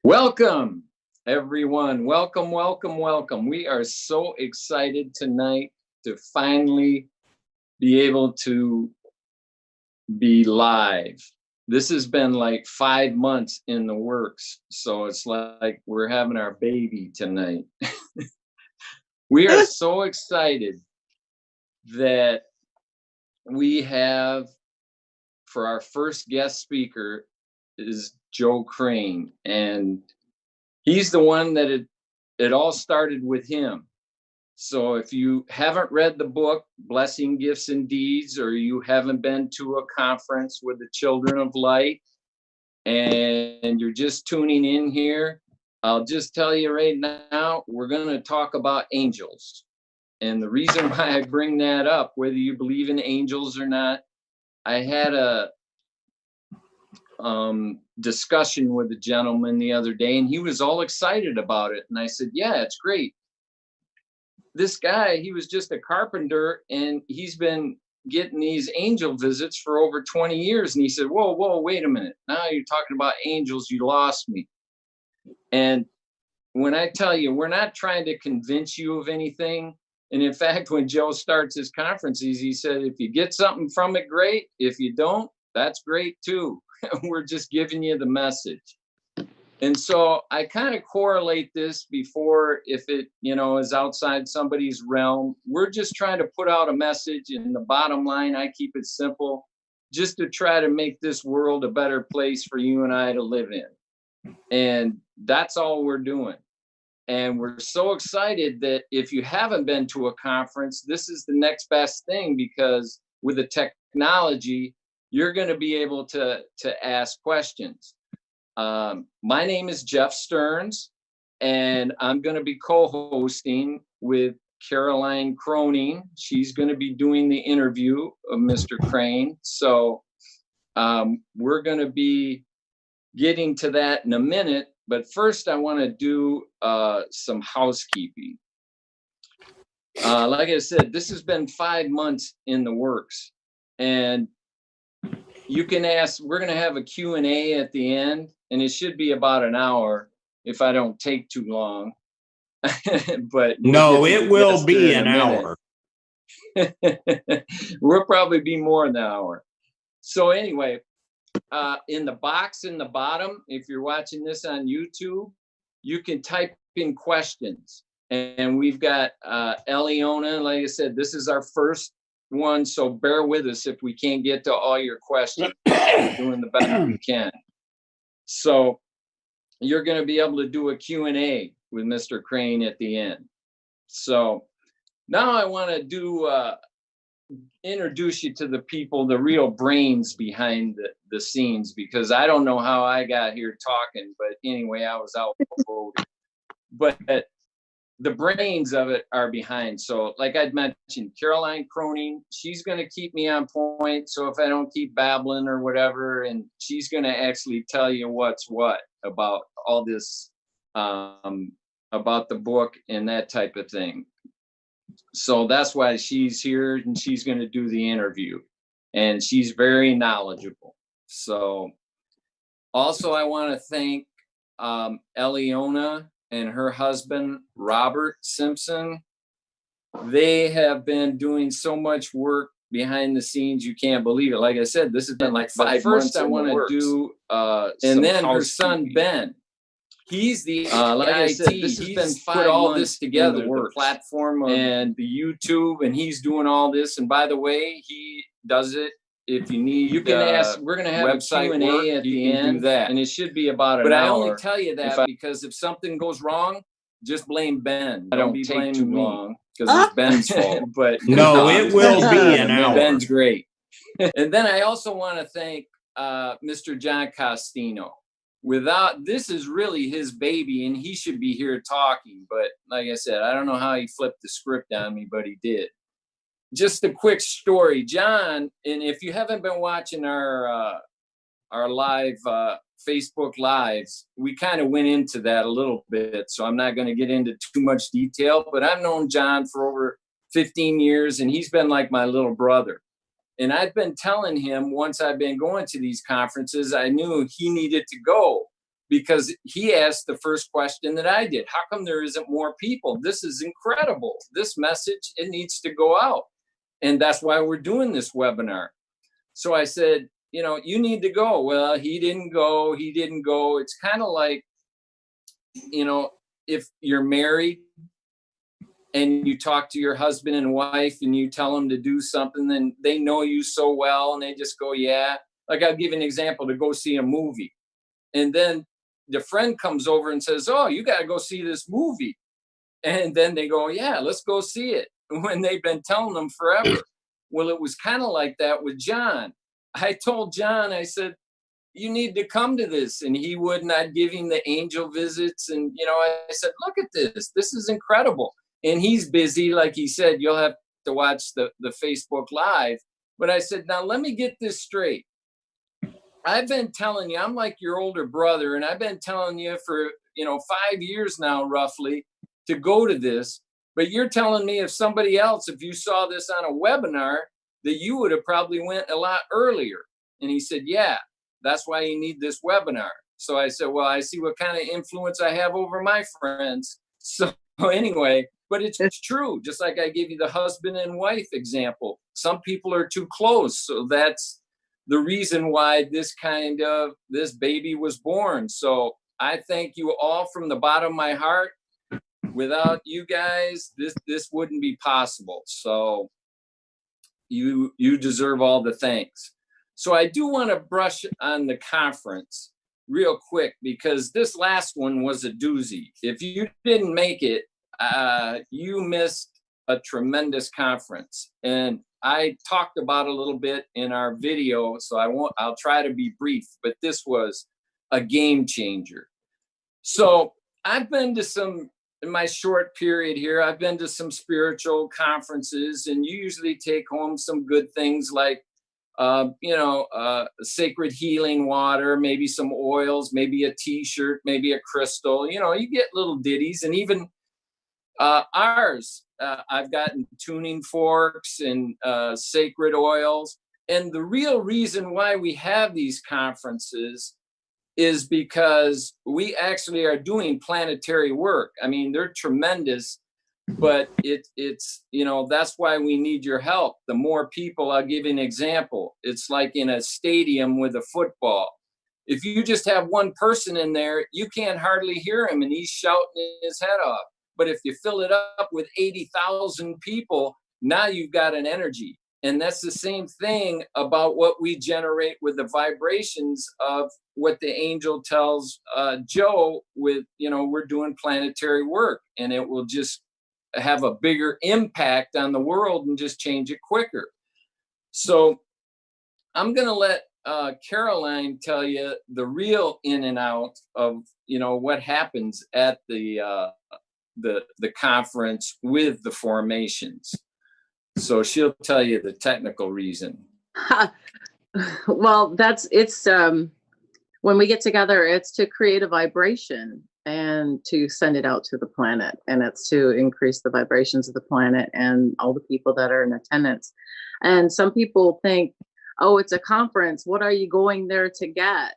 Welcome, everyone. Welcome, welcome, welcome. We are so excited tonight to finally be able to be live. This has been like 5 months in the works, so it's like we're having our baby tonight. We are so excited that we have, for our first guest speaker, is Joe Crane, and he's the one that it all started with him. So if you haven't read the book, Blessing, Gifts, and Deeds, or you haven't been to a conference with the Children of Light, and you're just tuning in here, I'll just tell you right now, we're going to talk about angels. And the reason why I bring that up, whether you believe in angels or not, I had a discussion with a gentleman the other day, and he was all excited about it. And I said, yeah, it's great. This guy, he was just a carpenter, and he's been getting these angel visits for over 20 years. And he said, whoa, wait a minute. Now you're talking about angels, you lost me. And when I tell you, we're not trying to convince you of anything. And in fact, when Joe starts his conferences, he said, if you get something from it, great. If you don't, that's great too. We're just giving you the message. And so I kind of correlate this before, if it, is outside somebody's realm. We're just trying to put out a message. And the bottom line, I keep it simple, just to try to make this world a better place for you and I to live in. And that's all we're doing. And we're so excited that if you haven't been to a conference, this is the next best thing, because with the technology, you're going to be able to ask questions. My name is Jeff Stearns, and I'm going to be co-hosting with Caroline Cronin. She's going to be doing the interview of Mr. Crane. So we're going to be getting to that in a minute. But first, I want to do some housekeeping. Like I said, this has been 5 months in the works. And you can ask, we're going to have a Q&A at the end, and it should be about an hour if I don't take too long. But no, it will be an hour. We'll probably be more than an hour. So anyway, in the box in the bottom, if you're watching this on YouTube, you can type in questions. And we've got Eliona. Like I said, this is our first one, so bear with us if we can't get to all your questions. We're doing the best we can. So you're going to be able to do a Q&A with Mr. Crane at the end. So now I want to introduce you to the people, the real brains behind the scenes, because I don't know how I got here talking, but anyway, I was out voting. But the brains of it are behind. So like I'd mentioned, Caroline Cronin, she's going to keep me on point. So if I don't keep babbling or whatever, and she's going to actually tell you what's what about all this, about the book and that type of thing. So that's why she's here, and she's going to do the interview, and she's very knowledgeable. So also I want to thank Eliona and her husband, Robert Simpson. They have been doing so much work behind the scenes, you can't believe it. Like I said, this has been like 5 months. First, I want to do, and then her son, Ben. He's the like I said, this has been put all this together, the platform and the YouTube, and he's doing all this. And by the way, he does it. If you need, you can ask. We're going to have website a Q&A at the end, do that, and it should be about an hour. But I only tell you that because if something goes wrong, just blame Ben. Don't be blaming too long, because it's Ben's fault. But no, it will be an hour. Ben's great. And then I also want to thank Mr. John Costino. Without, this is really his baby, and he should be here talking. But like I said, I don't know how he flipped the script on me, but he did. Just a quick story, John. And if you haven't been watching our live Facebook lives, we kind of went into that a little bit. So I'm not going to get into too much detail. But I've known John for over 15 years, and he's been like my little brother. And I've been telling him, once I've been going to these conferences, I knew he needed to go, because he asked the first question that I did. How come there isn't more people? This is incredible. This message, it needs to go out. And that's why we're doing this webinar. So I said, you need to go. Well, he didn't go. It's kind of like, if you're married and you talk to your husband and wife and you tell them to do something, then they know you so well and they just go, yeah. Like, I'll give you an example, to go see a movie. And then the friend comes over and says, oh, you got to go see this movie. And then they go, yeah, let's go see it, when they've been telling them forever. Well, it was kind of like that with John. I told John, I said, you need to come to this. And he would not give him the angel visits. And, I said, look at this. This is incredible. And he's busy. Like he said, you'll have to watch the Facebook Live. But I said, now let me get this straight. I've been telling you, I'm like your older brother, and I've been telling you for, 5 years now, roughly, to go to this. But you're telling me if you saw this on a webinar, that you would have probably went a lot earlier. And he said, yeah, that's why you need this webinar. So I said, well, I see what kind of influence I have over my friends. So anyway, but it's true. Just like I gave you the husband and wife example. Some people are too close. So that's the reason why this baby was born. So I thank you all from the bottom of my heart. Without you guys, this wouldn't be possible. So you deserve all the thanks. So I do want to brush on the conference real quick, because this last one was a doozy. If you didn't make it, you missed a tremendous conference. And I talked about it a little bit in our video, so I'll try to be brief, but this was a game changer. So I've been to in my short period here, I've been to some spiritual conferences, and you usually take home some good things like, sacred healing water, maybe some oils, maybe a t-shirt, maybe a crystal, you get little ditties. And even ours, I've gotten tuning forks and sacred oils. And the real reason why we have these conferences is because we actually are doing planetary work. I mean, they're tremendous, but it's that's why we need your help. The more people, I'll give you an example. It's like in a stadium with a football. If you just have one person in there, you can't hardly hear him and he's shouting his head off. But if you fill it up with 80,000 people, now you've got an energy. And that's the same thing about what we generate with the vibrations of what the angel tells Joe with, we're doing planetary work, and it will just have a bigger impact on the world and just change it quicker. So I'm going to let Caroline tell you the real in and out of, what happens at the conference with the formations. So she'll tell you the technical reason. Well, when we get together, it's to create a vibration and to send it out to the planet. And it's to increase the vibrations of the planet and all the people that are in attendance. And some people think, oh, it's a conference. What are you going there to get?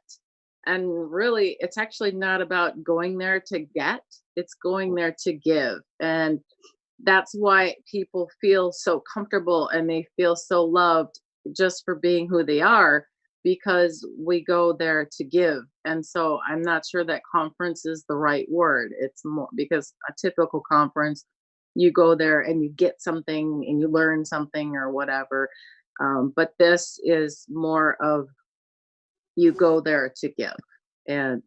And really, it's actually not about going there to get. It's going there to give. And that's why people feel so comfortable and they feel so loved just for being who they are, because we go there to give. And so I'm not sure that conference is the right word. It's more because a typical conference, you go there and you get something and you learn something or whatever. But this is more of you go there to give. And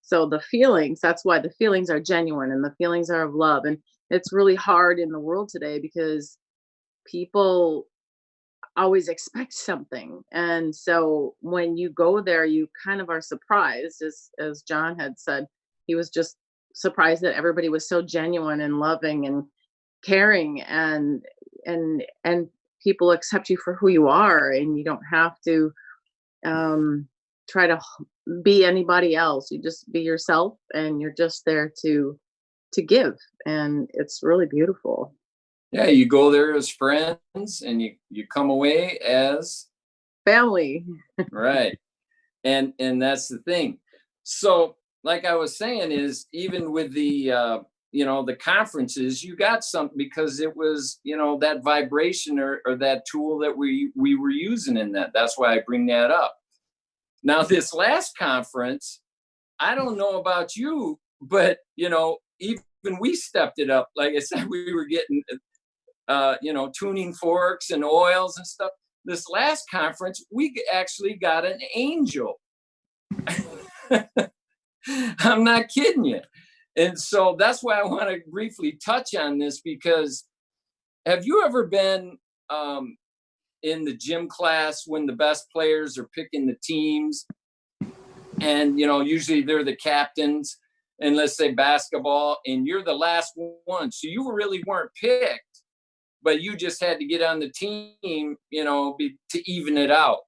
so the feelings, that's why the feelings are genuine and the feelings are of love. And it's really hard in the world today because people always expect something. And so when you go there, you kind of are surprised, as John had said. He was just surprised that everybody was so genuine and loving and caring, and people accept you for who you are, and you don't have to try to be anybody else. You just be yourself, and you're just there to give, and it's really beautiful. Yeah, you go there as friends and you come away as family. Right. And that's the thing. So like I was saying, is even with the the conferences, you got something because it was, that vibration or that tool that we were using in that. That's why I bring that up. Now, this last conference, I don't know about you, but even we stepped it up. Like I said, we were getting tuning forks and oils and stuff. This last conference, we actually got an angel. I'm not kidding you. And so that's why I want to briefly touch on this, because have you ever been in the gym class when the best players are picking the teams, and usually they're the captains, and let's say basketball, and you're the last one, so you really weren't picked, but you just had to get on the team, to even it out.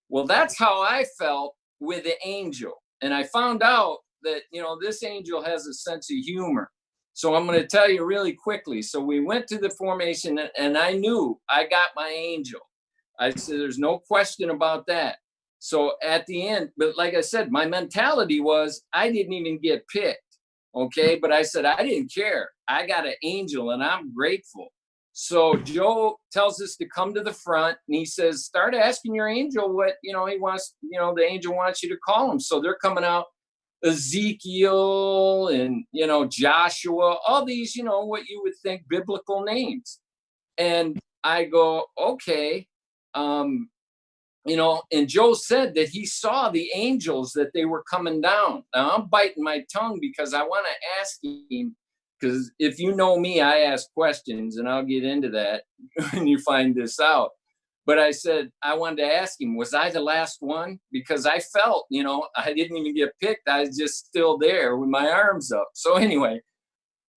Well, that's how I felt with the angel. And I found out that, this angel has a sense of humor. So I'm going to tell you really quickly. So we went to the formation, and I knew I got my angel. I said, there's no question about that. So at the end, but like I said, my mentality was I didn't even get picked. Okay. But I said, I didn't care. I got an angel and I'm grateful. So Joe tells us to come to the front, and he says, start asking your angel what, he wants, the angel wants you to call him. So they're coming out, Ezekiel and, Joshua, all these, what you would think biblical names. And I go, okay. And Joe said that he saw the angels, that they were coming down. Now I'm biting my tongue because I want to ask him, because if you know me, I ask questions, and I'll get into that when you find this out. But I said, I wanted to ask him, was I the last one? Because I felt, I didn't even get picked. I was just still there with my arms up. So anyway,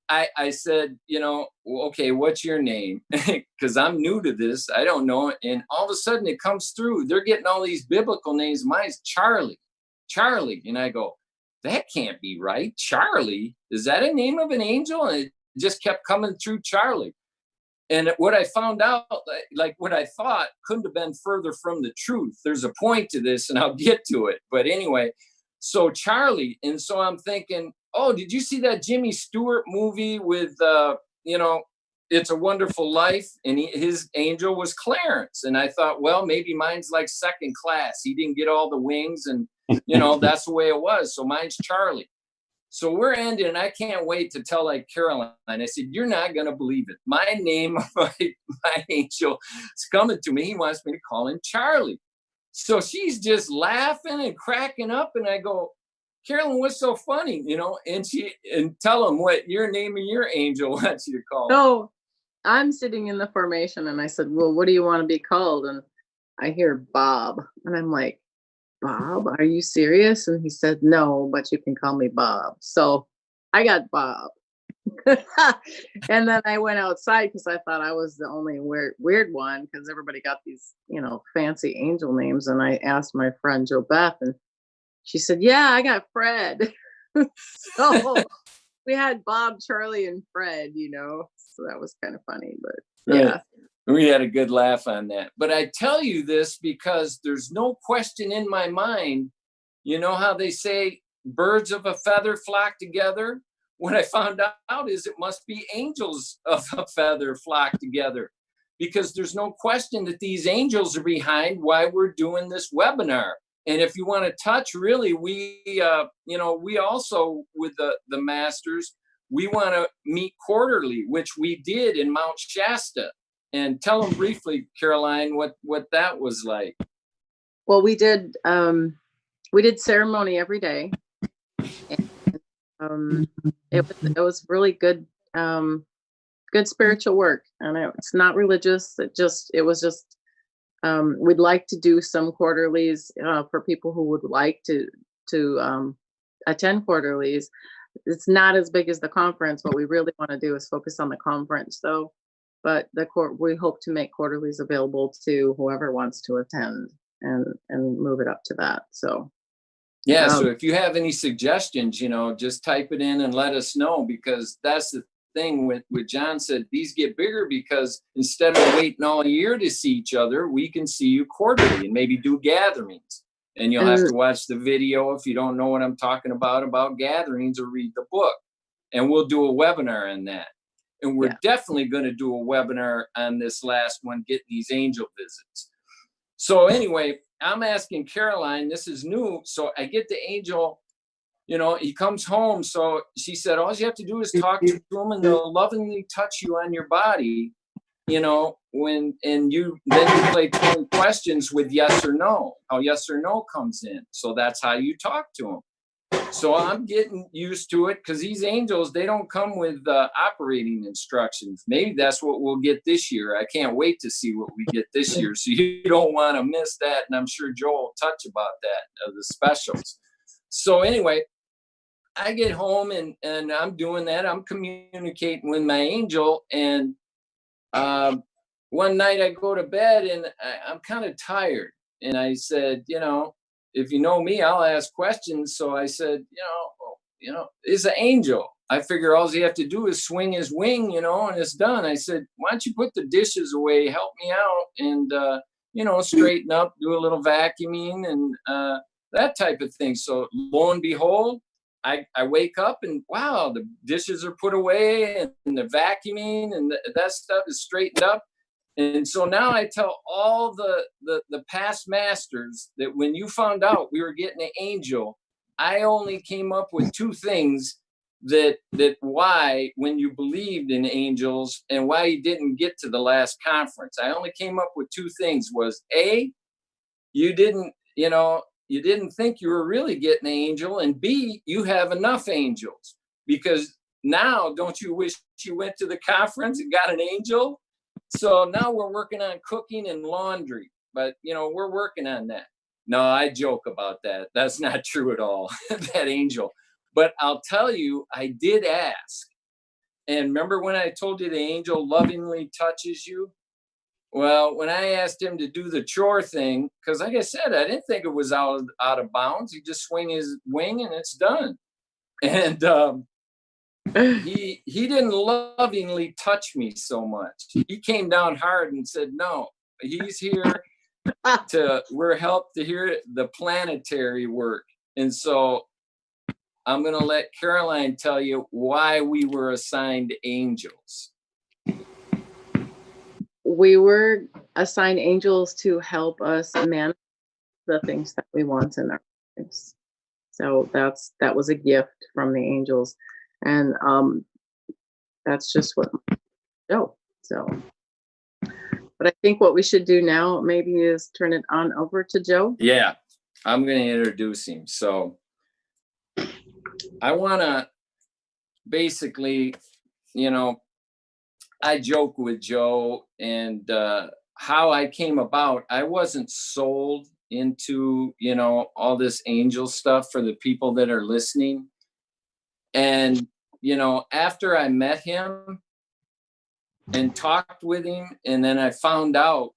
I said, okay, what's your name? Because I'm new to this. I don't know. And all of a sudden it comes through. They're getting all these biblical names. Mine's Charlie. And I go, that can't be right. Charlie, is that a name of an angel? And it just kept coming through Charlie. And what I found out, like what I thought, couldn't have been further from the truth. There's a point to this, and I'll get to it. But anyway, so Charlie. And so I'm thinking, oh, did you see that Jimmy Stewart movie with, It's a Wonderful Life? And his angel was Clarence. And I thought, well, maybe mine's like second class. He didn't get all the wings, and that's the way it was. So mine's Charlie. So we're ending, and I can't wait to tell like Caroline. I said, you're not going to believe it. My name, my angel is coming to me. He wants me to call him Charlie. So she's just laughing and cracking up. And I go, Carolyn, what's so funny? And tell him what your name and your angel wants you to call. So I'm sitting in the formation, and I said, well, what do you want to be called? And I hear Bob, and I'm like, Bob, are you serious? And he said, no, but you can call me Bob. So I got Bob. And then I went outside because I thought I was the only weird one, because everybody got these, fancy angel names. And I asked my friend Jo Beth, and she said, yeah, I got Fred. So we had Bob, Charlie, and Fred, so that was kind of funny, but yeah. Right. We had a good laugh on that. But I tell you this because there's no question in my mind. You know how they say birds of a feather flock together? What I found out is it must be angels of a feather flock together, because there's no question that these angels are behind why we're doing this webinar. And if you want to touch, really, we also, with the masters, we want to meet quarterly, which we did in Mount Shasta. And tell them briefly, Caroline, what that was like. Well, we did ceremony every day. And, it was really good, good spiritual work, and it's not religious. It was just we'd like to do some quarterlies for people who would like to attend quarterlies. It's not as big as the conference. What we really want to do is focus on the conference, though. But we hope to make quarterlies available to whoever wants to attend, and move it up to that. So yeah. So if you have any suggestions, just type it in and let us know, because that's the thing with John said, these get bigger because instead of waiting all year to see each other, we can see you quarterly and maybe do gatherings. And you'll have to watch the video if you don't know what I'm talking about gatherings, or read the book. And we'll do a webinar on that. And we're definitely going to do a webinar on this last one, getting these angel visits. So anyway, I'm asking Caroline, this is new. So I get the angel, you know, he comes home. So she said, all you have to do is talk to him and they'll lovingly touch you on your body, you know, then you play 20 questions with yes or no, how yes or no comes in. So that's how you talk to him. So I'm getting used to it, because these angels, they don't come with operating instructions. Maybe that's what we'll get this year. I can't wait to see what we get this year. So you don't want to miss that. And I'm sure Joel will touch about that, the specials. So anyway, I get home and I'm doing that. I'm communicating with my angel. And one night I go to bed and I'm kind of tired. And I said, you know, if you know me, I'll ask questions. So I said, you know, it's an angel. I figure all you have to do is swing his wing, you know, and it's done. I said, why don't you put the dishes away, help me out, and, you know, straighten up, do a little vacuuming and that type of thing. So lo and behold, I wake up and wow, the dishes are put away and the vacuuming and that stuff is straightened up. And so now I tell all the past masters that when you found out we were getting an angel, I only came up with two things that why, when you believed in angels and why you didn't get to the last conference. I only came up with two things. Was A, you didn't think you were really getting an angel, and B, you have enough angels. Because now, don't you wish you went to the conference and got an angel? So now we're working on cooking and laundry, but you know, we're working on that. No, I joke about that. That's not true at all, that angel. But I'll tell you, I did ask. And remember when I told you the angel lovingly touches you? Well, when I asked him to do the chore thing, because like I said, I didn't think it was out of bounds. He just swing his wing and it's done. And he didn't lovingly touch me so much. He came down hard and said, no, he's here we're helped to hear the planetary work. And so I'm going to let Caroline tell you why we were assigned angels. We were assigned angels to help us manage the things that we want in our lives. So that was a gift from the angels. And that's just what so but I think what we should do now maybe is turn it on over to Joe. Yeah, I'm going to introduce him. So I want to basically, you know, I joke with Joe and how I came about. I wasn't sold into, you know, all this angel stuff for the people that are listening. And, you know, after I met him and talked with him, and then I found out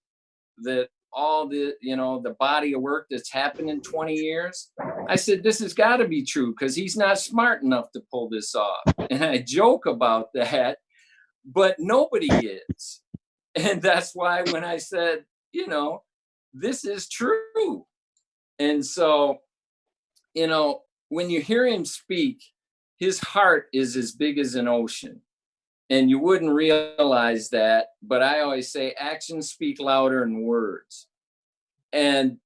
that all the, you know, the body of work that's happened in 20 years, I said, this has got to be true, because he's not smart enough to pull this off. And I joke about that, but nobody is. And that's why when I said, you know, this is true. And so, you know, when you hear him speak, his heart is as big as an ocean. And you wouldn't realize that, but I always say actions speak louder than words. And,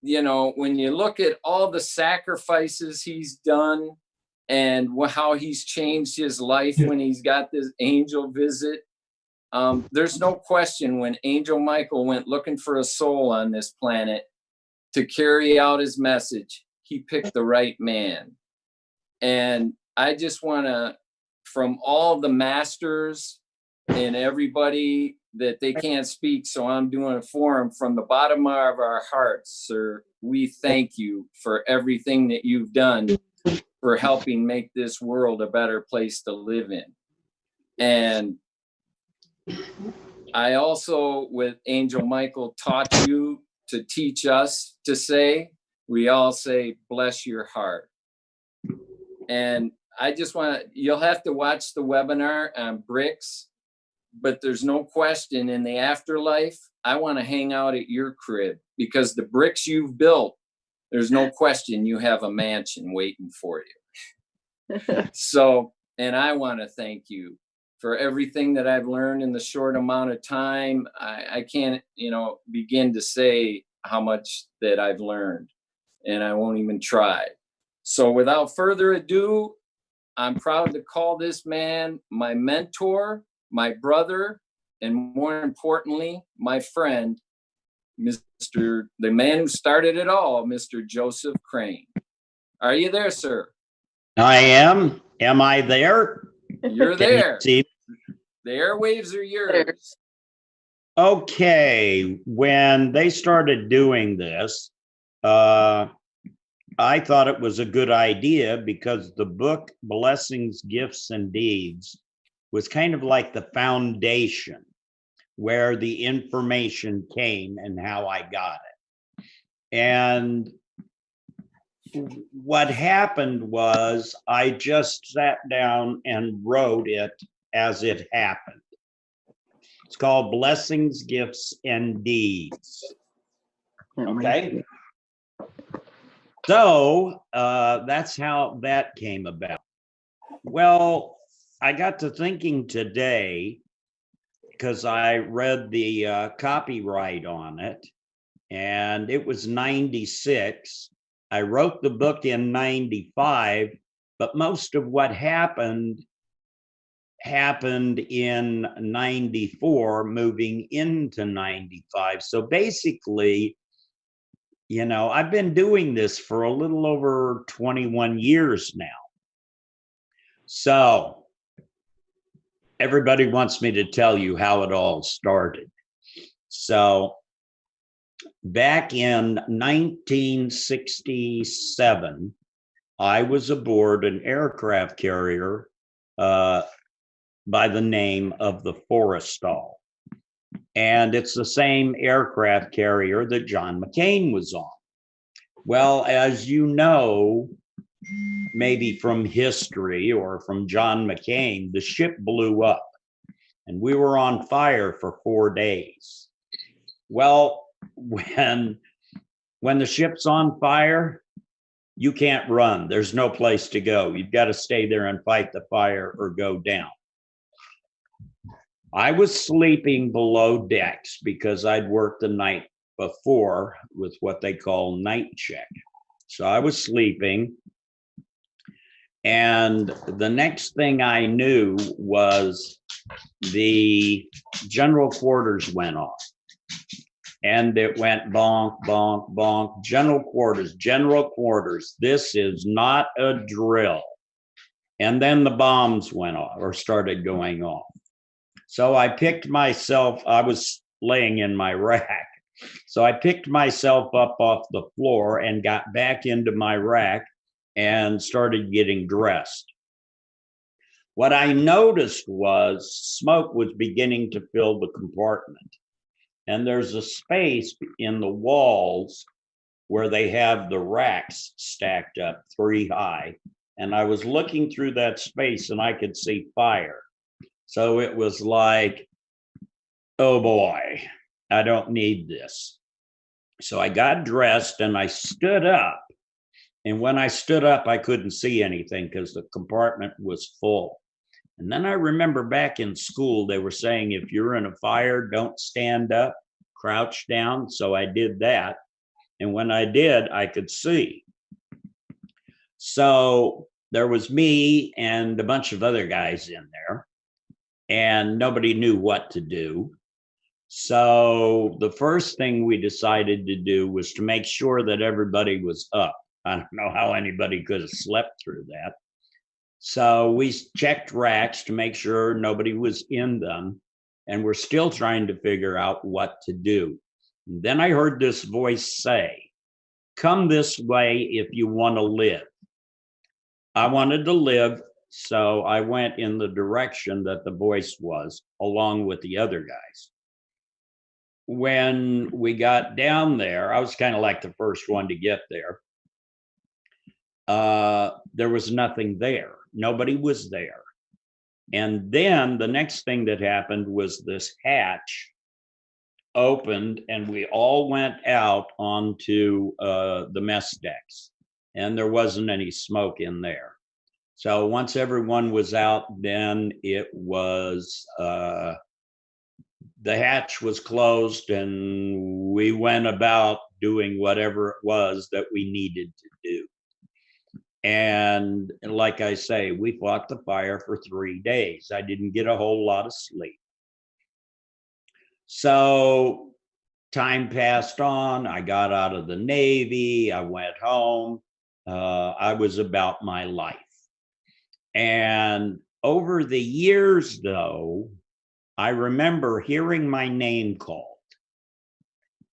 you know, when you look at all the sacrifices he's done and how he's changed his life when he's got this angel visit, there's no question when Angel Michael went looking for a soul on this planet to carry out his message, he picked the right man. And I just want to, from all the masters and everybody that they can't speak, so I'm doing it for them, from the bottom of our hearts, sir, we thank you for everything that you've done for helping make this world a better place to live in. And I also, with Angel Michael, taught you to teach us to say, we all say, bless your heart. And I just want to, you'll have to watch the webinar on bricks, but there's no question in the afterlife, I want to hang out at your crib, because the bricks you've built there's no question you have a mansion waiting for you. So, and I want to thank you for everything that I've learned in the short amount of time. I can't, begin to say how much that I've learned, and I won't even try. So without further ado, I'm proud to call this man my mentor, my brother, and more importantly, my friend, the man who started it all, Mr. Joseph Crane. Are you there, sir? I am. Am I there? You're Can you there. see? The airwaves are yours. Okay. When they started doing this, I thought it was a good idea because the book Blessings, Gifts, and Deeds was kind of like the foundation where the information came and how I got it. And what happened was I just sat down and wrote it as it happened. It's called Blessings, Gifts, and Deeds. Okay. So that's how that came about. Well, I got to thinking today because I read the copyright on it, and it was 96. I wrote the book in 95, but most of what happened in 94, moving into 95. So basically, I've been doing this for a little over 21 years now. So everybody wants me to tell you how it all started. So back in 1967, I was aboard an aircraft carrier by the name of the Forrestal. And it's the same aircraft carrier that John McCain was on. Well, as you know, maybe from history or from John McCain, the ship blew up and we were on fire for 4 days. Well, when the ship's on fire, you can't run. There's no place to go. You've got to stay there and fight the fire or go down. I was sleeping below decks because I'd worked the night before with what they call night check. So I was sleeping, and the next thing I knew was the general quarters went off. And it went bonk, bonk, bonk, general quarters. This is not a drill. And then the bombs went off or started going off. So I was laying in my rack. So I picked myself up off the floor and got back into my rack and started getting dressed. What I noticed was smoke was beginning to fill the compartment. And there's a space in the walls where they have the racks stacked up 3 high. And I was looking through that space and I could see fire. So it was like, oh boy, I don't need this. So I got dressed and I stood up. And when I stood up, I couldn't see anything because the compartment was full. And then I remember back in school, they were saying, if you're in a fire, don't stand up, crouch down. So I did that. And when I did, I could see. So there was me and a bunch of other guys in there, and nobody knew what to do. So the first thing we decided to do was to make sure that everybody was up. I don't know how anybody could have slept through that. So we checked racks to make sure nobody was in them, and we're still trying to figure out what to do. And then I heard this voice say, come this way if you want to live. I wanted to live, so I went in the direction that the voice was, along with the other guys. When we got down there, I was kind of like the first one to get there. There was nothing there. Nobody was there. And then the next thing that happened was this hatch opened and we all went out onto the mess decks, and there wasn't any smoke in there. So once everyone was out, then it was the hatch was closed, and we went about doing whatever it was that we needed to do. And like I say, we fought the fire for 3 days. I didn't get a whole lot of sleep. So time passed on. I got out of the Navy. I went home. I was about my life. And over the years, though, I remember hearing my name called.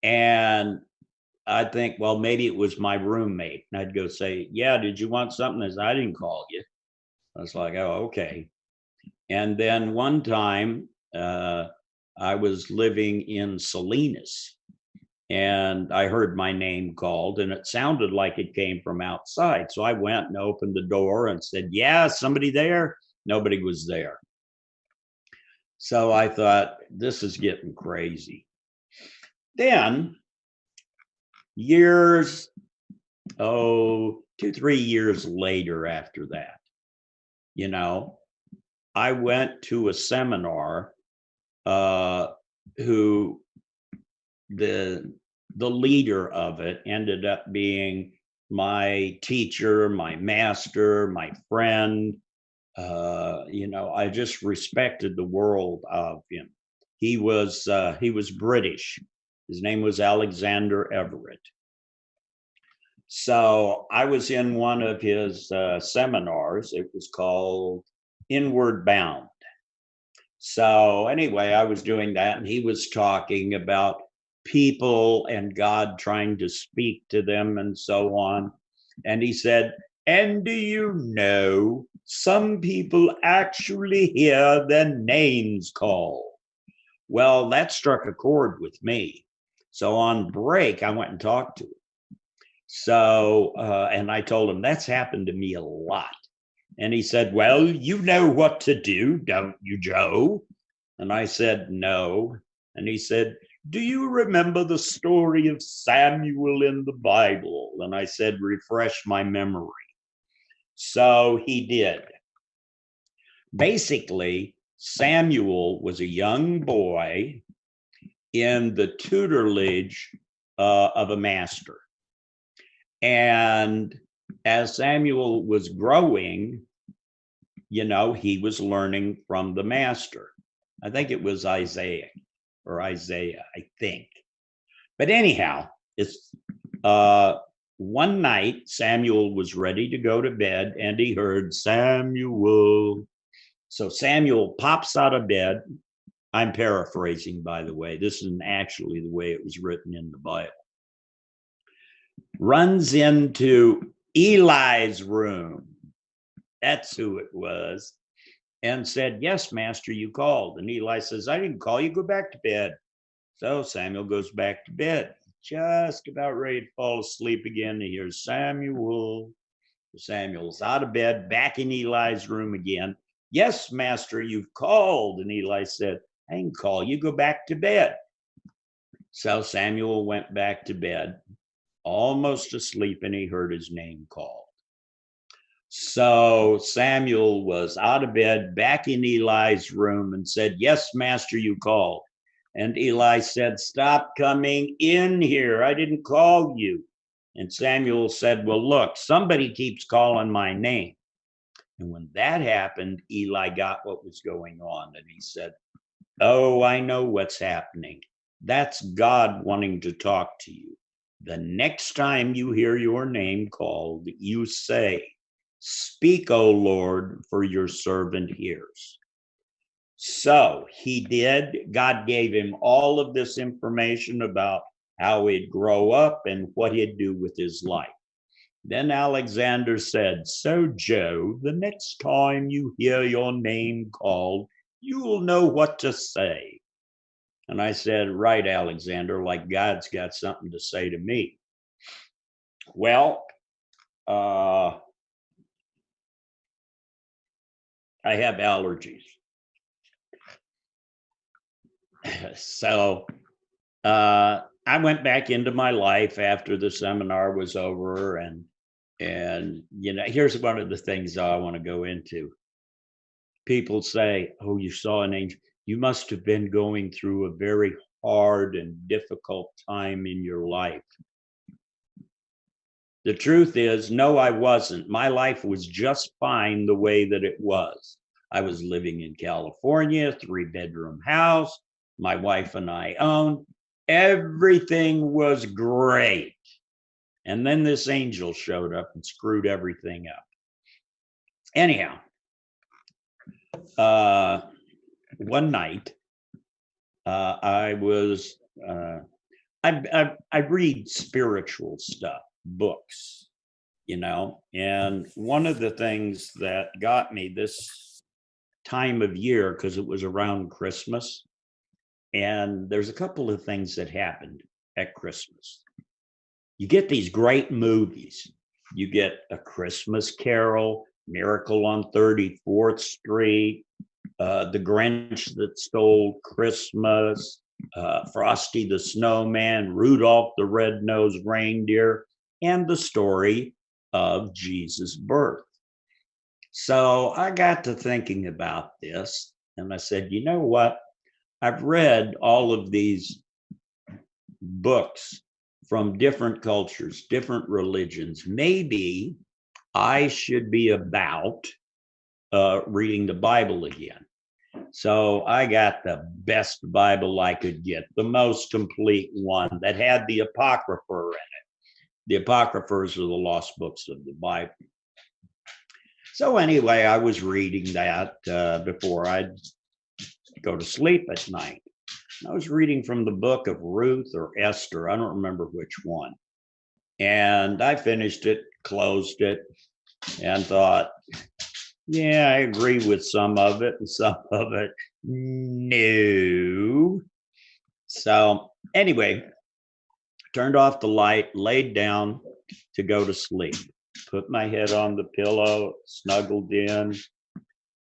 And I think, well, maybe it was my roommate. And I'd go say, yeah, did you want something? As I didn't call you. I was like, oh, okay. And then one time I was living in Salinas, and I heard my name called, and it sounded like it came from outside. So I went and opened the door and said, yeah, somebody there? Nobody was there. So I thought, this is getting crazy. Then years, 2-3 years later after that, you know, I went to a seminar who the leader of it ended up being my teacher, my master, my friend. You know, I just respected the world of him. He was British. His name was Alexander Everett. So I was in one of his seminars. It was called Inward Bound. So anyway, I was doing that, and he was talking about people and God trying to speak to them and so on. And he said, and do you know, some people actually hear their names called? Well, that struck a chord with me. So on break, I went and talked to him. So, and I told him, that's happened to me a lot. And he said, well, you know what to do, don't you, Joe? And I said, no. And he said, do you remember the story of Samuel in the Bible? And I said, refresh my memory. So he did. Basically, Samuel was a young boy in the tutelage of a master. And as Samuel was growing, you know, he was learning from the master. I think it was Isaiah, I think. But anyhow, it's one night Samuel was ready to go to bed, and he heard Samuel. So Samuel pops out of bed. I'm paraphrasing, by the way. This isn't actually the way it was written in the Bible. Runs into Eli's room. That's who it was. And said, yes, master, you called. And Eli says, I didn't call you, go back to bed. So Samuel goes back to bed, just about ready to fall asleep again. He hears Samuel. Samuel's out of bed, back in Eli's room again. Yes, master, you've called. And Eli said, I didn't call you, go back to bed. So Samuel went back to bed, almost asleep, and he heard his name called. So Samuel was out of bed, back in Eli's room, and said, yes, master, you called. And Eli said, stop coming in here. I didn't call you. And Samuel said, well, look, somebody keeps calling my name. And when that happened, Eli got what was going on. And he said, oh, I know what's happening. That's God wanting to talk to you. The next time you hear your name called, you say, speak, O Lord, for your servant hears. So he did. God gave him all of this information about how he'd grow up and what he'd do with his life. Then Alexander said, so Joe, the next time you hear your name called, you'll know what to say. And I said, right, Alexander, like God's got something to say to me. Well, I have allergies. So I went back into my life after the seminar was over, and here's one of the things I want to go into. People say, "Oh, you saw an angel. You must have been going through a very hard and difficult time in your life." The truth is, no, I wasn't. My life was just fine the way that it was. I was living in California, 3-bedroom house. My wife and I owned. Everything was great. And then this angel showed up and screwed everything up. Anyhow, one night, I read spiritual stuff, books, and one of the things that got me this time of year, because it was around Christmas, and there's a couple of things that happened at Christmas. You get these great movies. You get A Christmas Carol, Miracle on 34th Street, The Grinch That Stole Christmas, Frosty the Snowman, Rudolph the Red-Nosed Reindeer, and the story of Jesus' birth. So I got to thinking about this, and I said, you know what? I've read all of these books from different cultures, different religions. Maybe I should be about reading the Bible again. So I got the best Bible I could get, the most complete one that had the Apocrypha in it. The Apocryphers are the lost books of the Bible. So anyway, I was reading that before I'd go to sleep at night. I was reading from the book of Ruth or Esther. I don't remember which one. And I finished it, closed it, and thought, yeah, I agree with some of it, and some of it, no. So anyway, turned off the light, laid down to go to sleep, put my head on the pillow, snuggled in,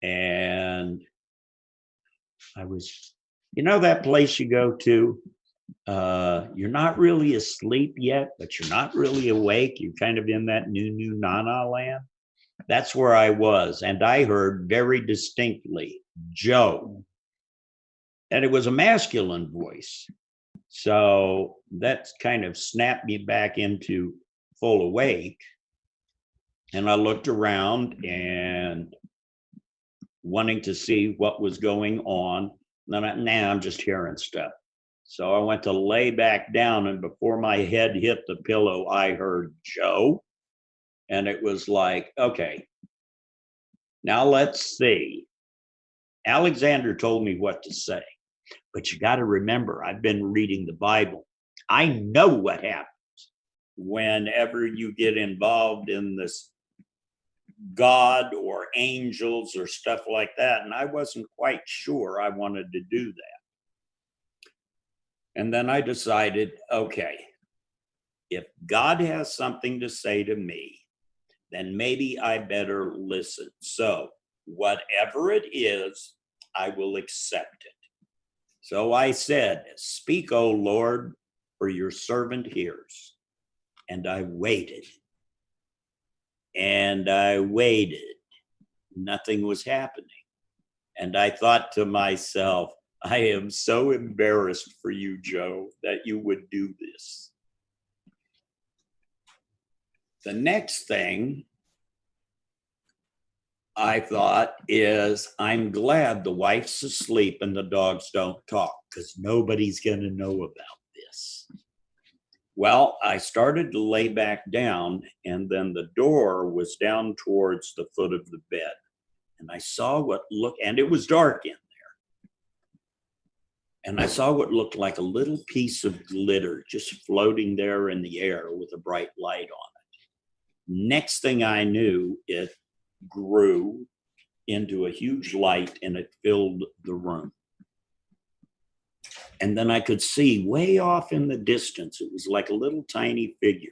and I was, that place you go to, you're not really asleep yet, but you're not really awake. You're kind of in that new na-na land. That's where I was. And I heard very distinctly, Joe. And it was a masculine voice. So that kind of snapped me back into full awake. And I looked around and wanting to see what was going on. And I'm just hearing stuff. So I went to lay back down, and before my head hit the pillow, I heard Joe. And it was like, okay, now let's see. Alexander told me what to say, but you got to remember, I've been reading the Bible. I know what happens whenever you get involved in this God or angels or stuff like that. And I wasn't quite sure I wanted to do that. And then I decided, okay, if God has something to say to me, then maybe I better listen. So whatever it is, I will accept it. So I said, speak, O Lord, for your servant hears. And I waited. And I waited. Nothing was happening. And I thought to myself, I am so embarrassed for you, Joe, that you would do this. The next thing I thought is, I'm glad the wife's asleep and the dogs don't talk, because nobody's going to know about this. Well, I started to lay back down, and then the door was down towards the foot of the bed. And I saw and it was dark in there. And I saw what looked like a little piece of glitter just floating there in the air with a bright light on it. Next thing I knew, it grew into a huge light and it filled the room. And then I could see way off in the distance, it was like a little tiny figure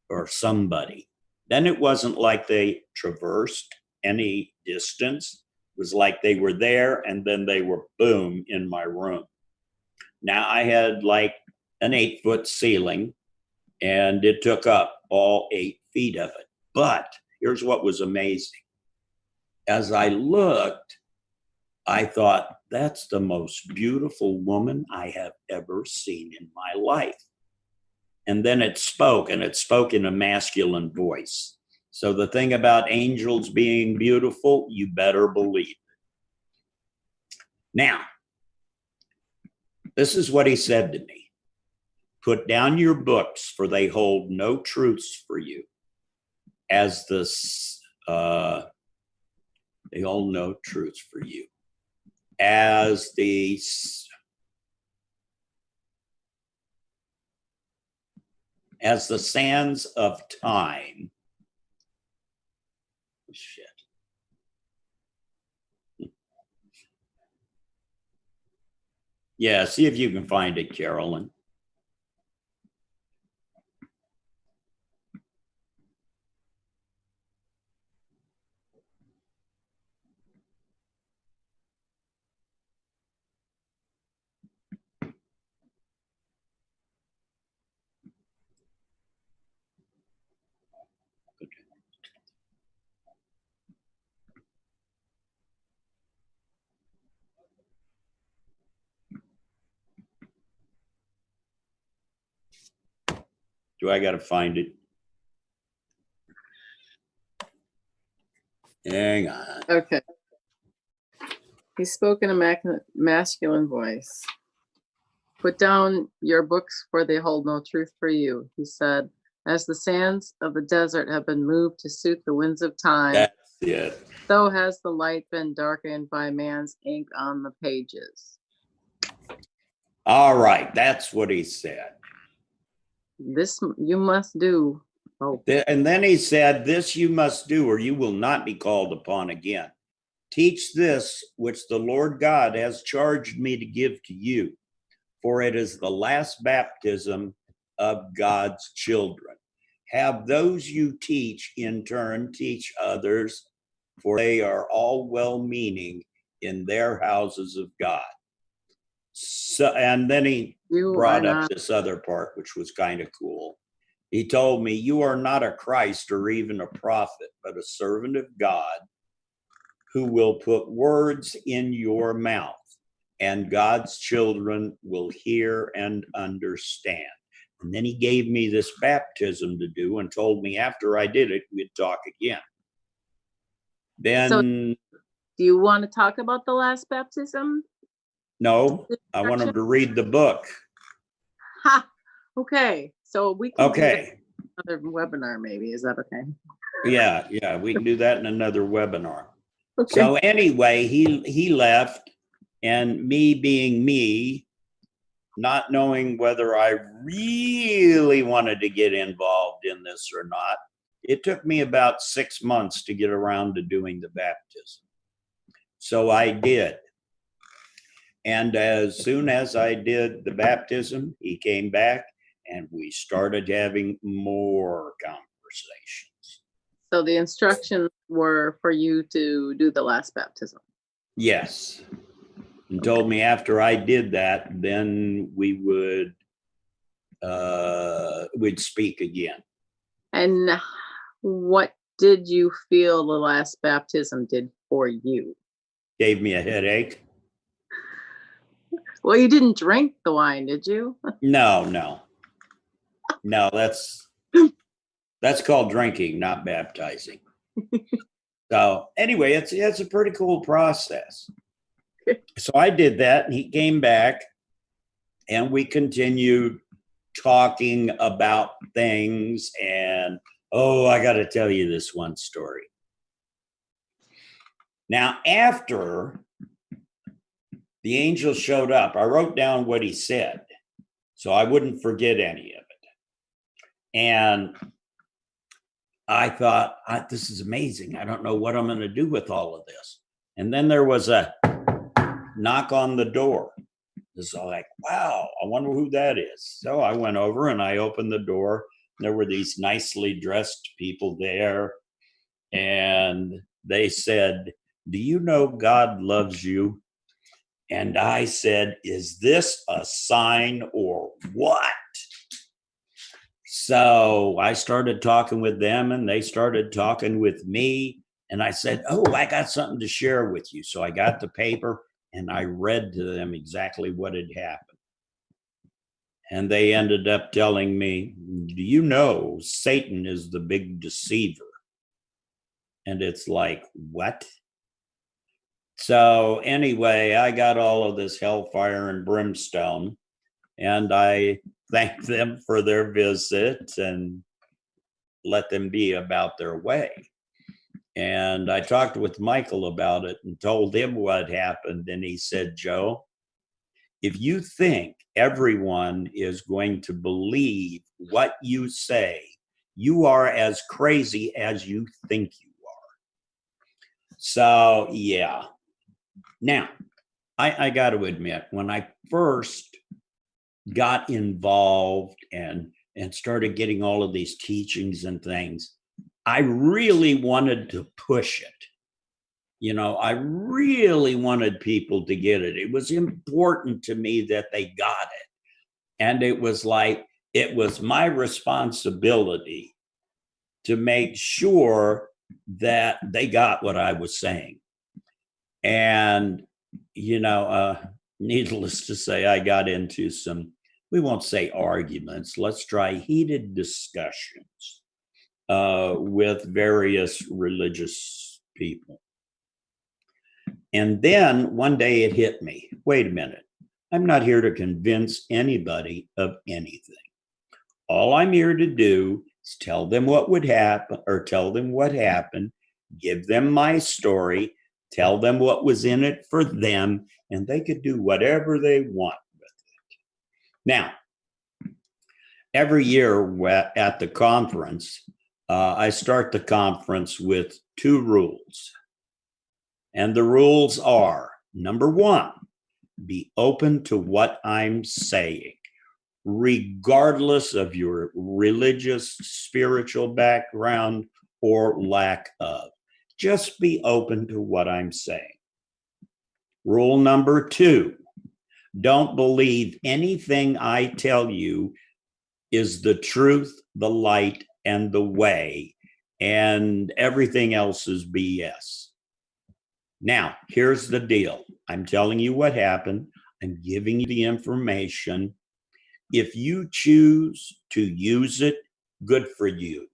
or somebody. Then it wasn't like they traversed any distance. It was like they were there and then they were, boom, in my room. Now I had like an 8-foot ceiling, and it took up all 8 feet of it. But here's what was amazing. As I looked, I thought, that's the most beautiful woman I have ever seen in my life. And then it spoke, and it spoke in a masculine voice. So the thing about angels being beautiful, you better believe it. Now, this is what he said to me. Put down your books, for they hold no truths for you. As they hold no truths for you. As the sands of time. Shit. Yeah, see if you can find it, Carolyn. Do I got to find it? Hang on. Okay. He spoke in a masculine voice. Put down your books, for they hold no truth for you. He said, as the sands of the desert have been moved to suit the winds of time, That's it. so has the light been darkened by man's ink on the pages. All right, that's what he said. This you must do. Oh, And then he said, this you must do, or you will not be called upon again. Teach this which the Lord God has charged me to give to you, for it is the last baptism of God's children. Have those you teach in turn teach others, for they are all well-meaning in their houses of God. So, and then he brought up this other part, which was kind of cool. He told me, you are not a Christ or even a prophet, but a servant of God who will put words in your mouth, and God's children will hear and understand. And then he gave me this baptism to do and told me after I did it, we'd talk again. Then, so do you want to talk about the last baptism? No, I want him to read the book. Ha! Okay, so we can do Okay. another webinar maybe. Is that okay? Yeah, we can do that in another webinar. Okay. So anyway, he left, and me being me, not knowing whether I really wanted to get involved in this or not, it took me about 6 months to get around to doing the baptism. So I did. And as soon as I did the baptism, he came back and we started having more conversations. So the instructions were for you to do the last baptism. Yes. And told me after I did that, then we would we'd speak again. And what did you feel the last baptism did for you? Gave me a headache. Well, you didn't drink the wine, did you? No, that's called drinking, not baptizing. So anyway, it's a pretty cool process. So I did that, and he came back, and we continued talking about things. And I got to tell you this one story. Now, after the angel showed up, I wrote down what he said so I wouldn't forget any of it. And I thought, this is amazing. I don't know what I'm going to do with all of this. And then there was a knock on the door. It's like, wow, I wonder who that is. So I went over and I opened the door. There were these nicely dressed people there. And they said, do you know God loves you? And I said, is this a sign or what? So I started talking with them and they started talking with me. And I said, oh, I got something to share with you. So I got the paper and I read to them exactly what had happened. And they ended up telling me, do you know Satan is the big deceiver? And it's like, what? So anyway, I got all of this hellfire and brimstone, and I thanked them for their visit and let them be about their way. And I talked with Michael about it and told him what happened. And he said, Joe, if you think everyone is going to believe what you say, you are as crazy as you think you are. So, yeah. Now, I got to admit, when I first got involved and started getting all of these teachings and things, I really wanted to push it. You know, I really wanted people to get it. It was important to me that they got it. And it was like, it was my responsibility to make sure that they got what I was saying. And, you know, needless to say, I got into some, we won't say arguments, let's try heated discussions with various religious people. And then one day it hit me, wait a minute, I'm not here to convince anybody of anything. All I'm here to do is tell them what would happen, or tell them what happened, give them my story, tell them what was in it for them, and they could do whatever they want with it. Now, every year at the conference, I start the conference with 2 rules. And the rules are, number 1, be open to what I'm saying, regardless of your religious, spiritual background or lack of. Just be open to what I'm saying. Rule number 2, don't believe anything I tell you is the truth, the light, and the way, and everything else is BS. Now, here's the deal. I'm telling you what happened. I'm giving you the information. If you choose to use it, good for you.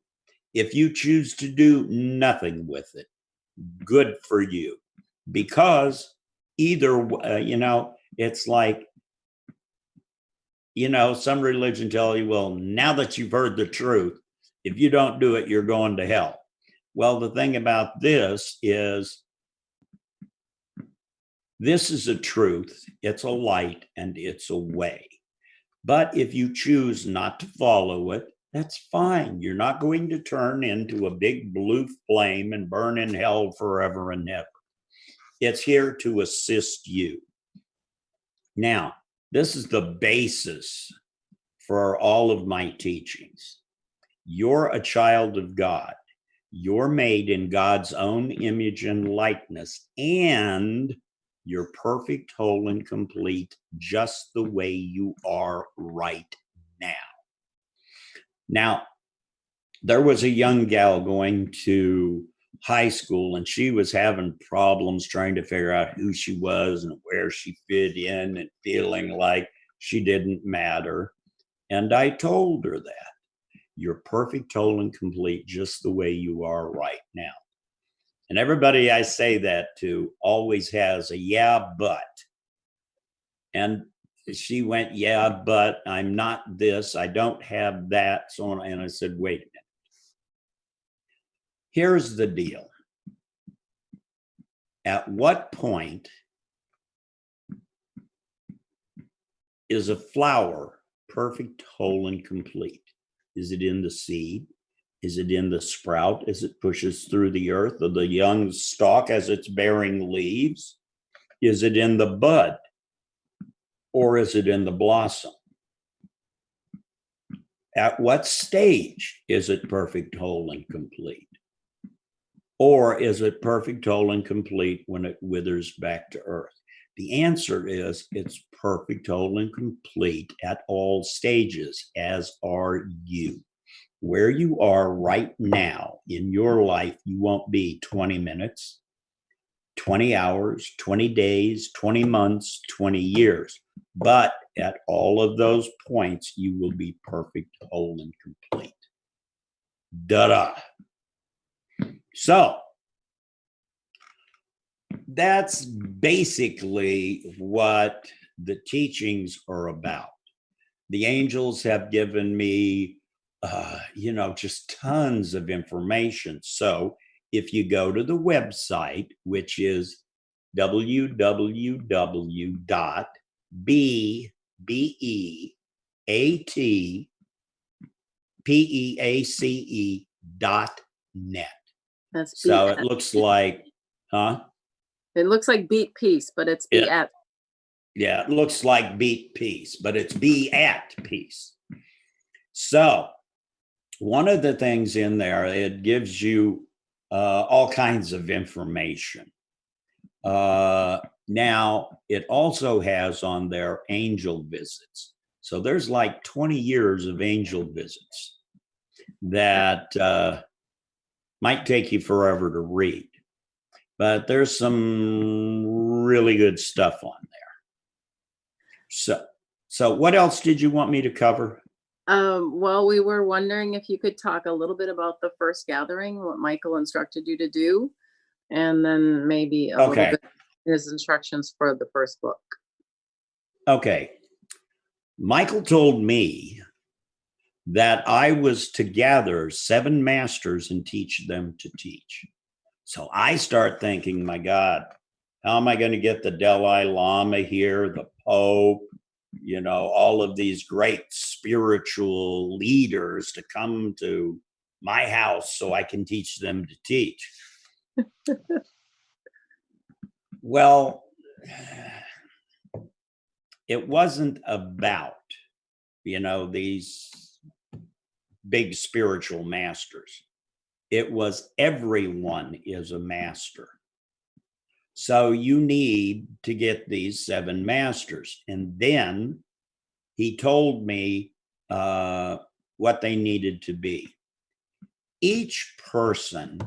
If you choose to do nothing with it, good for you. Because either, you know, it's like, you know, some religion tell you, well, now that you've heard the truth, if you don't do it, you're going to hell. Well, the thing about this is a truth, it's a light, and it's a way. But if you choose not to follow it, that's fine. You're not going to turn into a big blue flame and burn in hell forever and ever. It's here to assist you. Now, this is the basis for all of my teachings. You're a child of God. You're made in God's own image and likeness, and you're perfect, whole, and complete just the way you are right now. Now, there was a young gal going to high school, and she was having problems trying to figure out who she was and where she fit in and feeling like she didn't matter. And I told her that you're perfect, whole, and complete just the way you are right now. And everybody I say that to always has a yeah, but. And she went, yeah, but I'm not this, I don't have that, so on. And I said, wait a minute. Here's the deal. At what point is a flower perfect, whole, and complete? Is it in the seed? Is it in the sprout as it pushes through the earth, or the young stalk as it's bearing leaves? Is it in the bud? Or is it in the blossom? At what stage is it perfect, whole, and complete? Or is it perfect, whole, and complete when it withers back to earth? The answer is it's perfect, whole, and complete at all stages, as are you. Where you are right now in your life, you won't be 20 minutes, 20 hours, 20 days, 20 months, 20 years. But at all of those points, you will be perfect, whole, and complete. Da-da. So that's basically what the teachings are about. The angels have given me, just tons of information. So if you go to the website, which is www.beatpeace.net. That's So beat it looks like, huh? It looks like beat peace, but it's be at. Yeah, it looks like beat peace, but it's be at peace. So one of the things in there, it gives you all kinds of information. Now, it also has on there angel visits. So there's like 20 years of angel visits that might take you forever to read. But there's some really good stuff on there. So what else did you want me to cover? Well, we were wondering if you could talk a little bit about the first gathering, what Michael instructed you to do, and then maybe a little bit his instructions for the first book. Okay. Michael told me that I was to gather 7 masters and teach them to teach. So I start thinking, my God, how am I going to get the Dalai Lama here, the Pope, all of these great spiritual leaders to come to my house so I can teach them to teach? Well, it wasn't about, these big spiritual masters. It was everyone is a master. So you need to get these 7 masters. And then he told me what they needed to be. Each person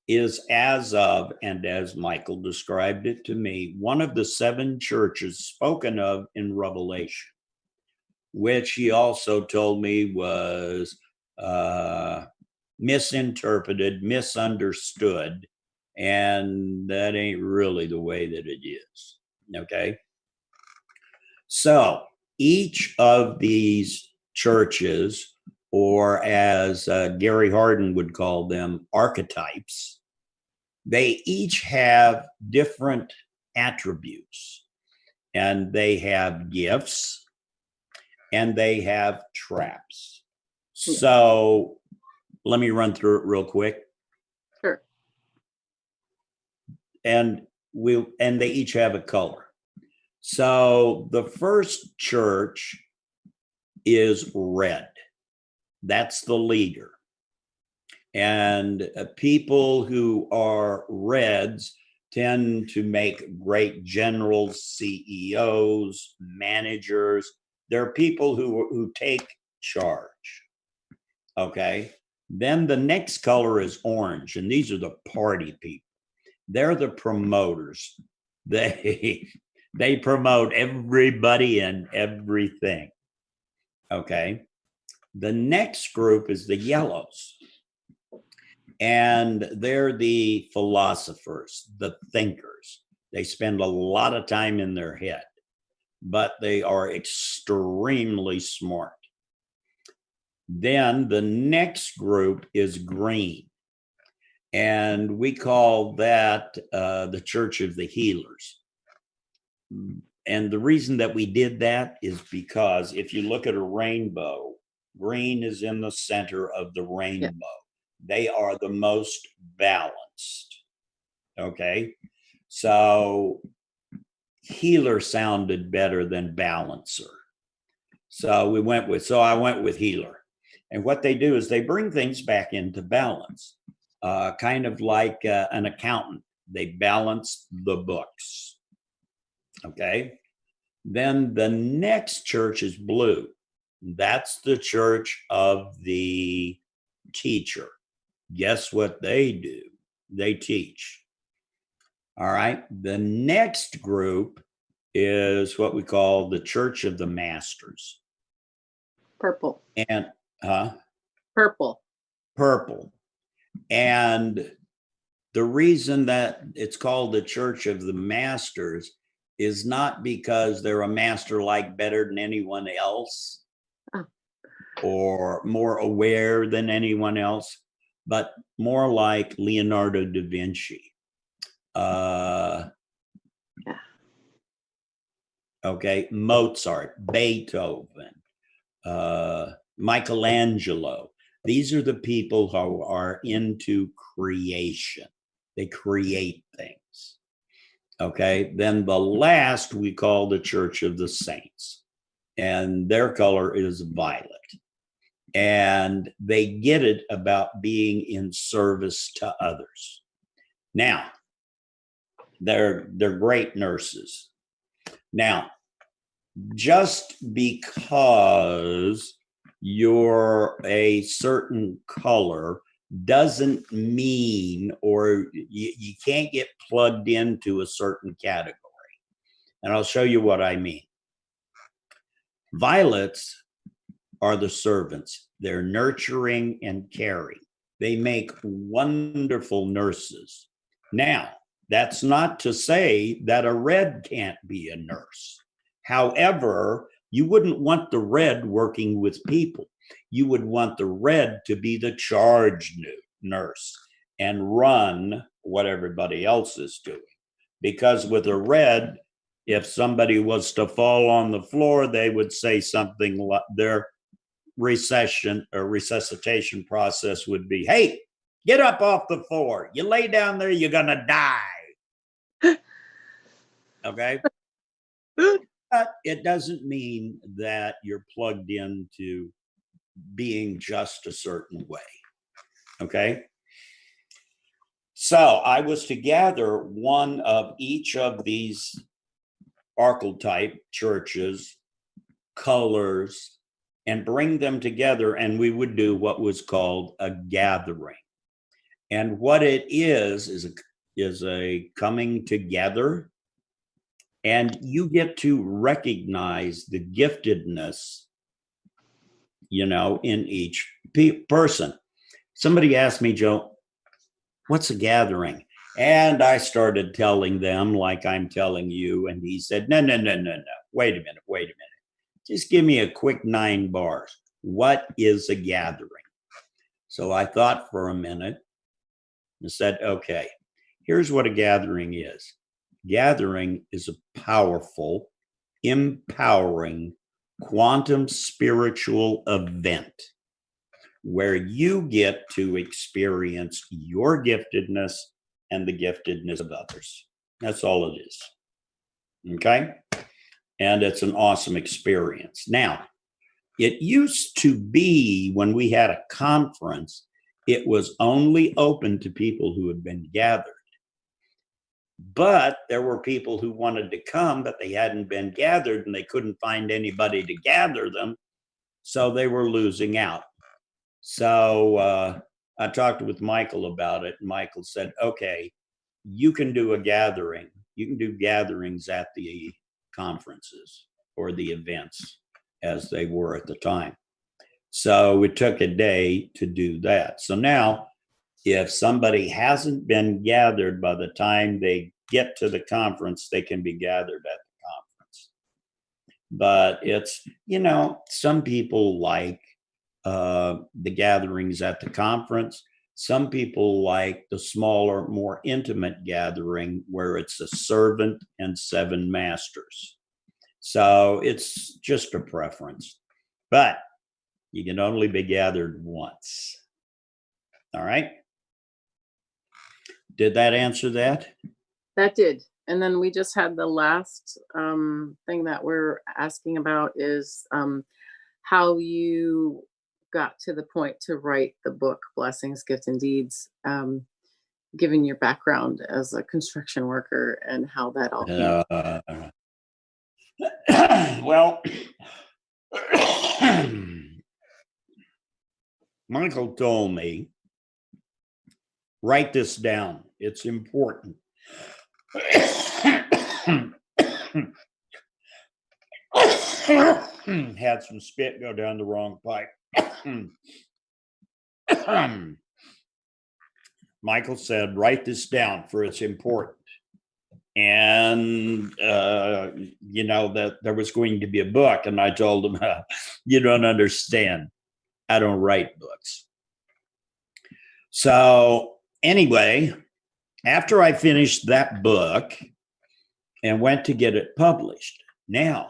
is as of, and as Michael described it to me, one of the 7 churches spoken of in Revelation, which he also told me was misinterpreted, misunderstood, and that ain't really the way that it is. Okay. So each of these churches, or as Gary Hardin would call them, archetypes, they each have different attributes, and they have gifts, and they have traps. So let me run through it real quick. Sure. And they each have a color. So the first church is red. That's the leader. And people who are reds tend to make great generals, CEOs, managers. They're people who take charge. Okay. Then the next color is orange, and these are the party people. They're the promoters. They promote everybody and everything. Okay. The next group is the yellows. And they're the philosophers, the thinkers. They spend a lot of time in their head, but they are extremely smart. Then the next group is green. And we call that the Church of the Healers. And the reason that we did that is because if you look at a rainbow, green is in the center of the rainbow. Yeah. They are the most balanced. Okay. So healer sounded better than balancer. So I went with healer. And what they do is they bring things back into balance, kind of like an accountant. They balance the books. Okay. Then the next church is blue. That's the church of the teacher. Guess what they do? They teach. All right. The next group is what we call the Church of the Masters. Purple. And Purple. purple. And the reason that it's called the Church of the Masters is not because they're a master like better than anyone else or more aware than anyone else, but more like Leonardo da Vinci. Okay, Mozart, Beethoven, Michelangelo. These are the people who are into creation. They create things. Okay, then the last we call the Church of the Saints, and their color is violet. And they get it about being in service to others. Now, they're great nurses. Now, just because you're a certain color doesn't mean, or you can't get plugged into a certain category. And I'll show you what I mean. Violets are the servants. They're nurturing and caring. They make wonderful nurses. Now, that's not to say that a red can't be a nurse. However, you wouldn't want the red working with people. You would want the red to be the charge nurse and run what everybody else is doing. Because with a red, if somebody was to fall on the floor, they would say something like their resuscitation process would be, hey, get up off the floor. You lay down there, you're going to die. Okay? But it doesn't mean that you're plugged into being just a certain way. Okay? So I was to gather one of each of these archetype churches, colors, and bring them together, and we would do what was called a gathering. And what it is a coming together, and you get to recognize the giftedness, in each person. Somebody asked me, Joe, what's a gathering? And I started telling them like I'm telling you, and he said, no. Wait a minute. Just give me a quick 9 bars. What is a gathering? So I thought for a minute and said, okay, here's what a gathering is. Gathering is a powerful, empowering, quantum spiritual event where you get to experience your giftedness and the giftedness of others. That's all it is. Okay? And it's an awesome experience. Now, it used to be when we had a conference, it was only open to people who had been gathered. But there were people who wanted to come, but they hadn't been gathered and they couldn't find anybody to gather them. So they were losing out. So I talked with Michael about it. And Michael said, okay, you can do a gathering. You can do gatherings at the conferences or the events as they were at the time. So it took a day to do that. So now, if somebody hasn't been gathered by the time they get to the conference, they can be gathered at the conference. But it's, some people like the gatherings at the conference. Some people like the smaller, more intimate gathering where it's a servant and 7 masters. So it's just a preference. But you can only be gathered once. All right? Did that answer that? That did. And then we just had the last thing that we're asking about is how you got to the point to write the book, Blessings, Gifts, and Deeds, given your background as a construction worker and how that all came. Well, Michael told me, write this down. It's important. Had some spit go down the wrong pipe. Michael said, write this down, for it's important. And, you know, that there was going to be a book. And I told him, you don't understand. I don't write books. So anyway, after I finished that book and went to get it published, now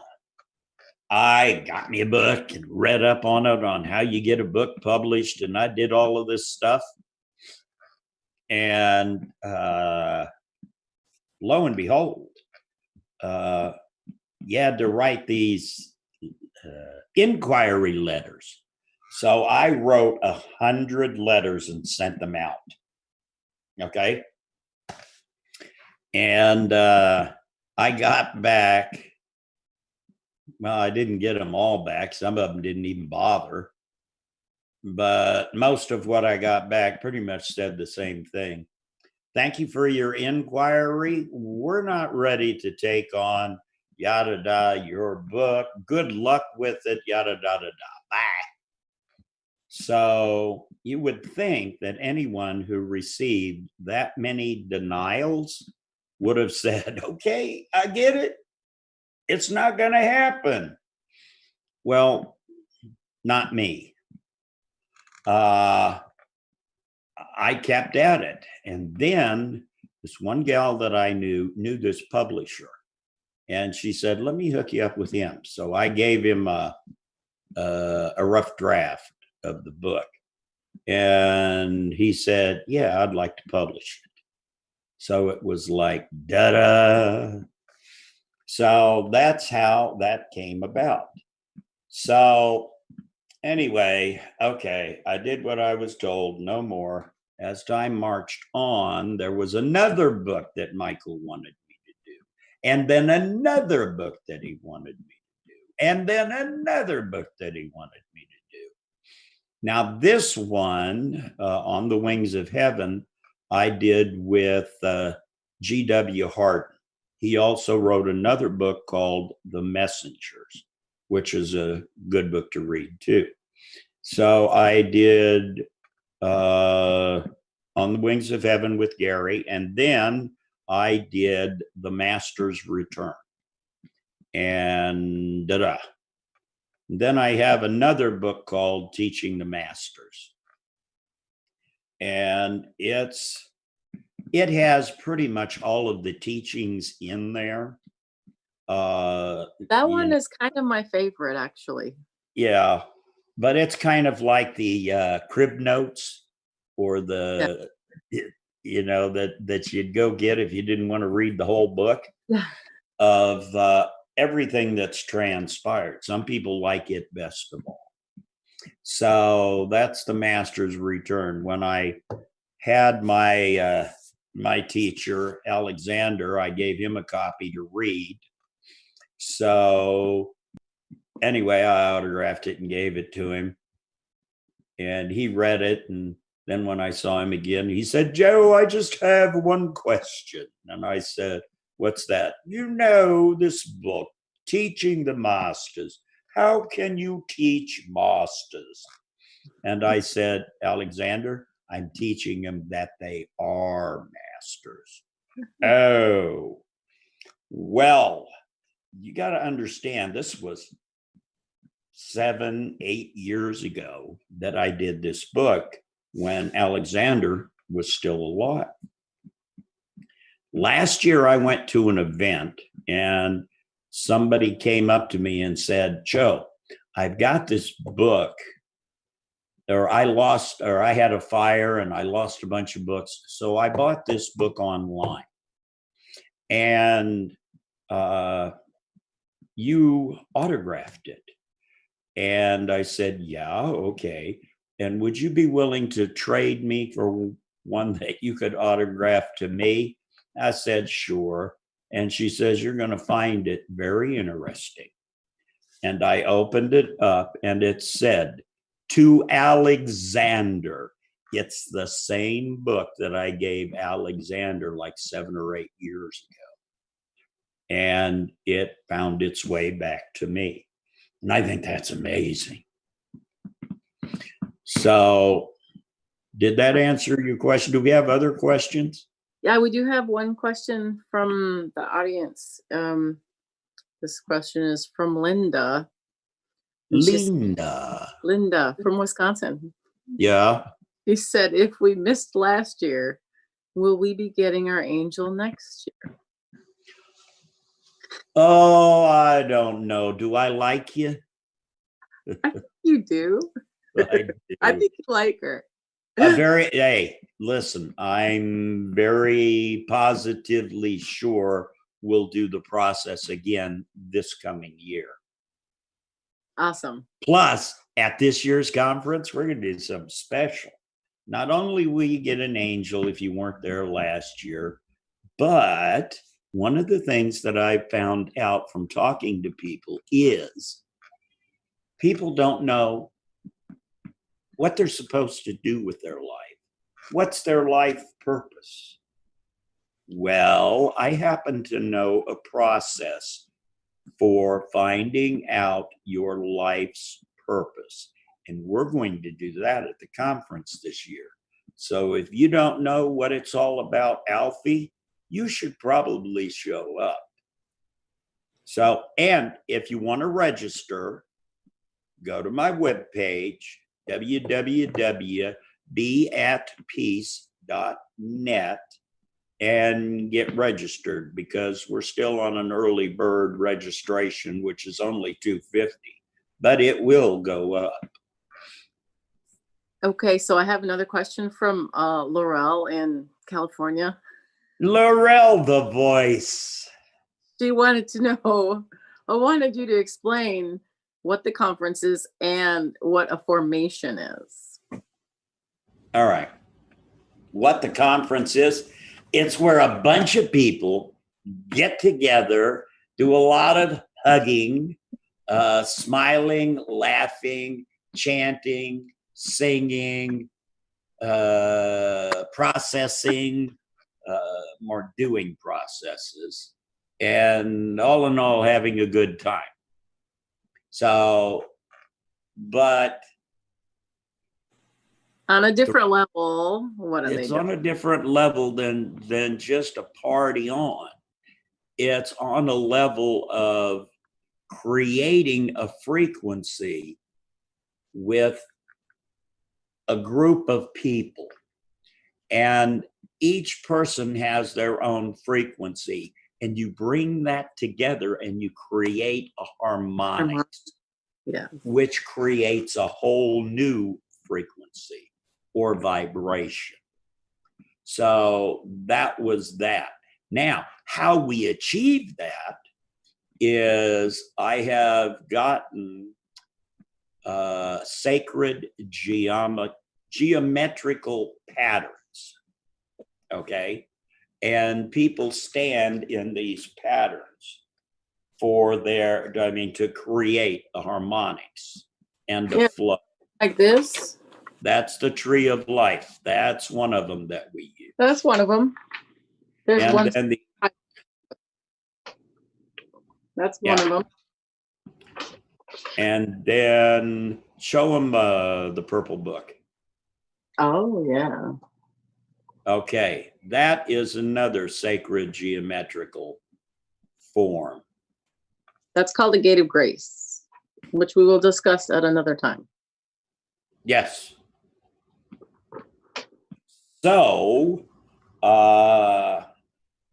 I got me a book and read up on it, on how you get a book published. And I did all of this stuff. And lo and behold, you had to write these inquiry letters. So I wrote 100 letters and sent them out. Okay. And I got back, well, I didn't get them all back. Some of them didn't even bother. But most of what I got back pretty much said the same thing. Thank you for your inquiry. We're not ready to take on yada da your book. Good luck with it, yada da da da. Bye. So you would think that anyone who received that many denials would have said, okay, I get it. It's not going to happen. Well, not me. I kept at it. And then this one gal that I knew this publisher. And she said, let me hook you up with him. So I gave him a rough draft of the book. And he said, yeah, I'd like to publish it. So it was like, da-da. So that's how that came about. So anyway, okay, I did what I was told, no more. As time marched on, there was another book that Michael wanted me to do, and then another book that he wanted me to do, and then another book that he wanted me to do. Now, this one, On the Wings of Heaven, I did with G.W. Harden. He also wrote another book called The Messengers, which is a good book to read too. So I did On the Wings of Heaven with Gary, and then I did The Master's Return. And da-da. Then I have another book called Teaching the Masters. And it has pretty much all of the teachings in there. That one is kind of my favorite, actually. Yeah, but it's kind of like the crib notes, or the, you know, that you'd go get if you didn't want to read the whole book of everything that's transpired. Some people like it best of all. So that's The Master's Return. When I had my my teacher, Alexander, I gave him a copy to read. So anyway, I autographed it and gave it to him. And he read it. And then when I saw him again, he said, Joe, I just have one question. And I said, what's that? You know this book, Teaching the Masters. How can you teach masters? And I said, Alexander, I'm teaching them that they are masters. Oh, well, you got to understand, this was 7, 8 years ago that I did this book, when Alexander was still alive. Last year, I went to an event and somebody came up to me and said, Joe, I've got this book, or I had a fire and I lost a bunch of books. So I bought this book online. And you autographed it. And I said, yeah, okay. And would you be willing to trade me for one that you could autograph to me? I said, sure. And she says, you're going to find it very interesting. And I opened it up and it said, to Alexander. It's the same book that I gave Alexander like 7 or 8 years ago. And it found its way back to me. And I think that's amazing. So did that answer your question? Do we have other questions? Yeah, we do have one question from the audience. This question is from Linda. Linda from Wisconsin. Yeah. She said, if we missed last year, will we be getting our angel next year? Oh, I don't know. Do I like you? You do. I do. I think you like her. Hey, listen, I'm very positively sure we'll do the process again this coming year. Awesome. Plus, at this year's conference, we're going to do something special. Not only will you get an angel if you weren't there last year, but one of the things that I found out from talking to people is people don't know what they're supposed to do with their life. What's their life purpose? Well, I happen to know a process for finding out your life's purpose. And we're going to do that at the conference this year. So if you don't know what it's all about, Alfie, you should probably show up. So, and if you want to register, go to my webpage, www.beatpeace.net, and get registered, because we're still on an early bird registration, which is only $250, but it will go up. Okay, so I have another question from Laurel in California. Laurel, the voice. She wanted to know, I wanted you to explain what the conference is and what a formation is. All right. What the conference is, it's where a bunch of people get together, do a lot of hugging, smiling, laughing, chanting, singing, processing, more doing processes, and all in all, having a good time. So, but on a different level, what are they doing? It's on a different level than just a party on. It's on a level of creating a frequency with a group of people. And each person has their own frequency. And you bring that together and you create a harmonics, yeah, which creates a whole new frequency or vibration. So that was that. Now, how we achieve that is I have gotten sacred geometrical patterns, okay? And people stand in these patterns for to create a harmonics and a flow. Like this? That's the tree of life. That's one of them that we use. That's one of them. There's and one. Then That's one of them. And then show them the purple book. Oh, yeah. Okay, that is another sacred geometrical form. That's called a gate of grace, which we will discuss at another time. Yes. So,